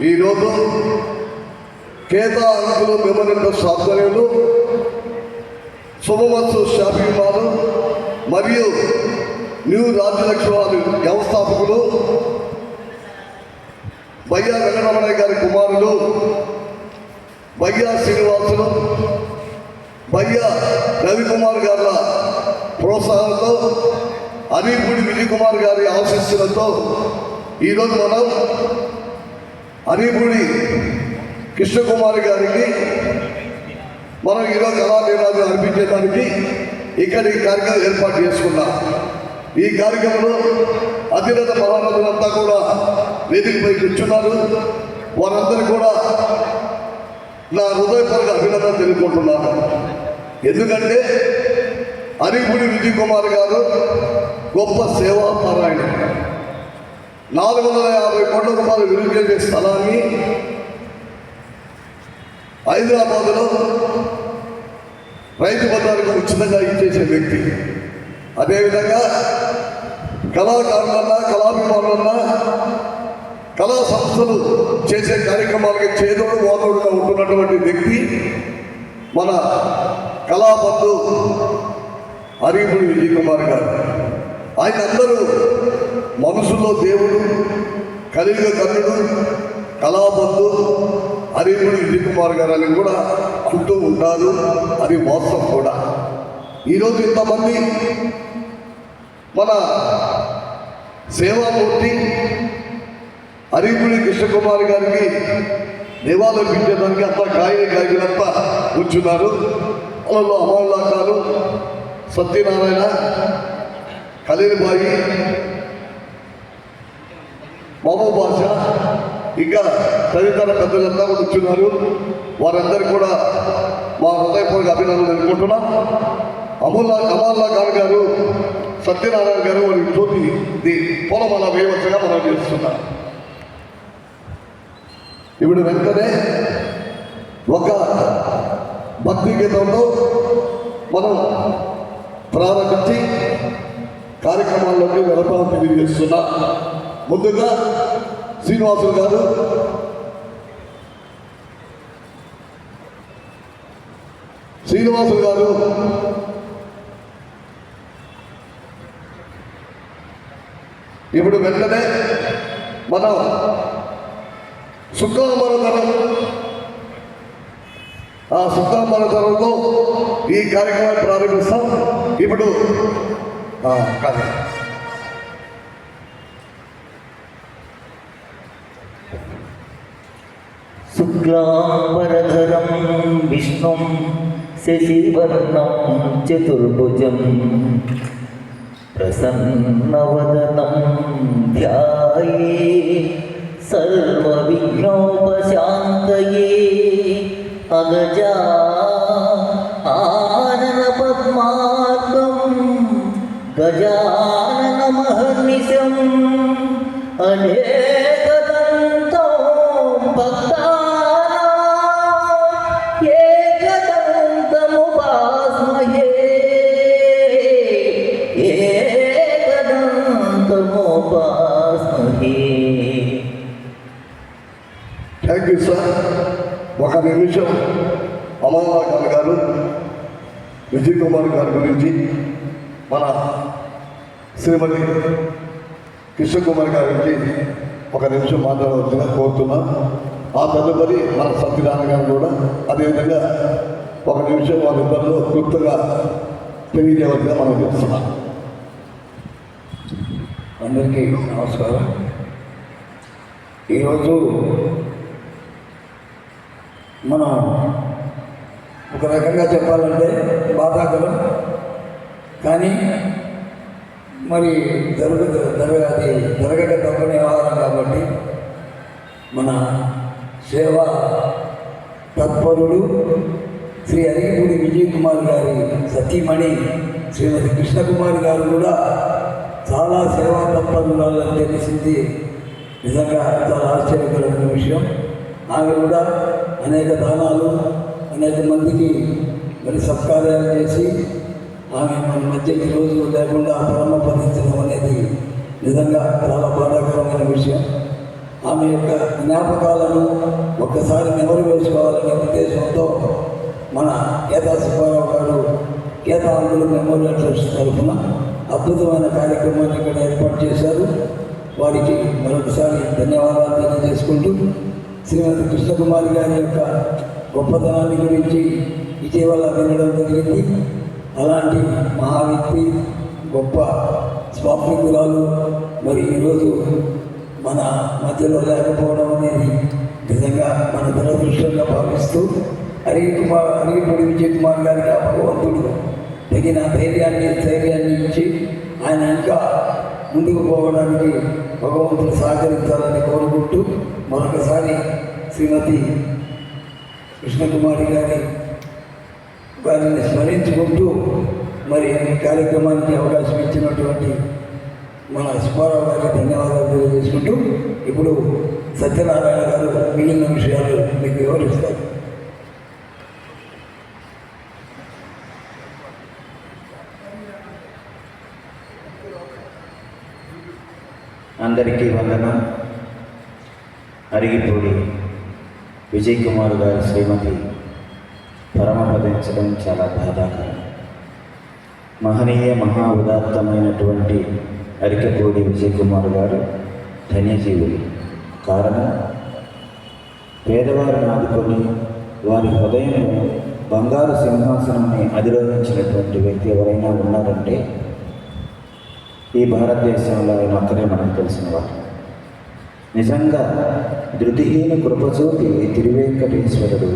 ఈరోజు Ketha uncle memorial ఆధ్వర్యంలో శుభమస్తు shopping mall మరియు న్యూ రాజ్యలక్ష్మి వారి వ్యవస్థాపకులు బయ్యా వెంకటరమణయ్య గారి కుమారులు బయ్యా శ్రీనివాసులు బయ్యా రవికుమార్ గారి ప్రోత్సాహంతో అరీపూడి విజయ్ కుమార్ గారి ఆశీస్సులతో ఈరోజు మనం అరీపూడి కృష్ణకుమార్ గారికి మనం ఈరోజు కళానిరాజు అర్పించడానికి ఇక్కడ ఈ కార్యక్రమం ఏర్పాటు చేసుకున్నాం. ఈ కార్యక్రమంలో అధినేత పరామతులంతా కూడా వేదికపై కూర్చున్నారు. వారందరూ కూడా నా హృదయపూర్వక అభినందన తెలుపుకుంటున్నాను. ఎందుకంటే అరీపూడి విజయ్ కుమార్ గారు గొప్ప సేవా పరాయణ 450 కోట్ల రూపాయలు విలువ చేసే స్థలాన్ని హైదరాబాదులో రైతు బజారుకు ఉచితంగా ఇచ్చేసే వ్యక్తి. అదేవిధంగా కళాకారులన్నా కళాభిమానులన్నా కళా సంస్థలు చేసే కార్యక్రమాలకి చేదోడు వాదోడుగా ఉంటున్నటువంటి వ్యక్తి మన కళాబంధు అరీపూడి విజయ్ కుమార్ గారు. ఆయన అందరూ మనసులో దేవుడు, కలియుగ కర్ణుడు, కళాబంధు అరీపూడి విజయ్ కుమార్ గారు అని కూడా అంటూ ఉంటారు. అది వాస్తవం కూడా. ఈరోజు ఇంతమంది మన సేవామూర్తి అరీపూడి కృష్ణకుమార్ గారికి నివాళులర్పించడానికి అంతా గాయకులంతా కూర్చున్నారు. వాళ్ళలో అమరుల్లా గారు, సత్యనారాయణ, ఖలీల్బాయి, మహబూబ్ బాషా, ఇంకా తదితర పెద్దలంతా కూర్చున్నారు. వారందరూ కూడా మా హృదయపూర్వక అభినందనలు తెలుపుకుంటున్నాం. అమరుల్లా ఖాన్ గారు, సత్యనారాయణ గారు వారి జ్యోతి పూలమాల వేయవచ్చగా మనం చేస్తున్నాం. ఇప్పుడు వెంటనే ఒక భక్తి గీతంలో మనం ప్రారంభించి కార్యక్రమాల్లోకి వెళతామని తెలియజేస్తున్నా. ముందుగా శ్రీనివాసులు గారు ఇప్పుడు వెంటనే మనం శుక్లాంబరధరం, ఆ శుక్లాంబరధరంలో ఈ కార్యక్రమాన్ని ప్రారంభిస్తాం. ఇప్పుడు శుక్లాంబరధరం విష్ణుం శశివర్ణం చతుర్భుజం ప్రసన్నవదనం ధ్యాయే సర్వవిఘ్నోపశాంతయే అగజా ఆనన పద్మార్గం గజాననమహర్నిశం అనేకదంతో భక్తానాం ఏకదంతముపాస్మహే ఏకదంతముపాస్మహే. Thank you sir. ఒక నిమిషం అమరుల్లా ఖాన్ గారు విజయ్ కుమార్ గారి గురించి మన శ్రీమతి కృష్ణకుమార్ గారి గురించి ఒక నిమిషం మాట్లాడవలసిందిగా కోరుతున్నాం. ఆ తదుపరి మన సత్యనారాయణ గారు కూడా అదేవిధంగా ఒక నిమిషం వాళ్ళిద్దరిలో క్లుప్తంగా తెలియజేయవలసిందిగా మనం చేస్తున్నాం. అందరికీ నమస్కారం. ఈరోజు మనం ఒక రకంగా చెప్పాలంటే బాధాకరం, కానీ మరి జరగక తప్పని వ్యవహారం కాబట్టి మన సేవా తత్పరుడు శ్రీ అరీపూడి విజయ్ కుమార్ గారి సతీమణి శ్రీమతి కృష్ణకుమారి గారు కూడా చాలా సేవా తత్పరులని తెలిసింది. నిజంగా చాలా ఆశ్చర్యకరమైన విషయం. ఆమె కూడా అనేక దానాలు, అనేక మందికి మరి సత్కార్యాలు చేసి ఆమె మన మధ్య ఈరోజు లేకుండా పరమపదించడం అనేది నిజంగా చాలా బాధాకరమైన విషయం. ఆమె యొక్క జ్ఞాపకాలను ఒక్కసారి నెమరు వేసుకోవాలనే ఉద్దేశంతో మన కేతా సుబ్బారావు గారు కేతా అంకుల్ మెమోరియల్ ట్రస్ట్ తరఫున అద్భుతమైన కార్యక్రమాన్ని ఇక్కడ ఏర్పాటు చేశారు. వారికి మరొకసారి ధన్యవాదాలు తెలియజేసుకుంటూ శ్రీమతి కృష్ణకుమారి గారి యొక్క గొప్పతనాన్ని గురించి ఇటీవల వినడం జరిగింది. అలాంటి మహా వ్యక్తి, గొప్ప స్వామికురాలు మరి ఈరోజు మన మధ్యలో లేకపోవడం అనేది నిజంగా మన దురదృష్టంగా భావిస్తూ అరిగిపూడి విజయ్ కుమార్ గారికి ఆ భగవంతుడు తగిన ధైర్యాన్ని ఇచ్చి ఆయన ఇంకా ముందుకు పోవడానికి భగవంతుడు సహకరించాలని కోరుకుంటూ మరొకసారి శ్రీమతి కృష్ణకుమారి గారిని స్మరించుకుంటూ మరి ఈ కార్యక్రమానికి అవకాశం ఇచ్చినటువంటి మన సుబ్బారావు గారికి ధన్యవాదాలు తెలియజేసుకుంటూ ఇప్పుడు సత్యనారాయణ గారు మిగిలిన విషయాలు మీకు వివరిస్తారు. అందరికీ వందనం. అరిగిపూడి విజయ్ కుమార్ గారి శ్రీమతి పరమపదించడం చాలా బాధాకరం. మహనీయ మహా ఉదాత్తమైనటువంటి అరికపూడి విజయ్ కుమార్ గారు ధన్యజీవులు. కారణం, పేదవారిని ఆదుకొని వారి హృదయంలో బంగారు సింహాసనాన్ని అధిరోహించినటువంటి వ్యక్తి ఎవరైనా ఉన్నారంటే ఈ భారతదేశంలో ఆయన ఒక్కరే మనకు తెలిసిన వారు. నిజంగా ధృతిహీన కృపచూపి తిరువేంకటేశ్వరుడు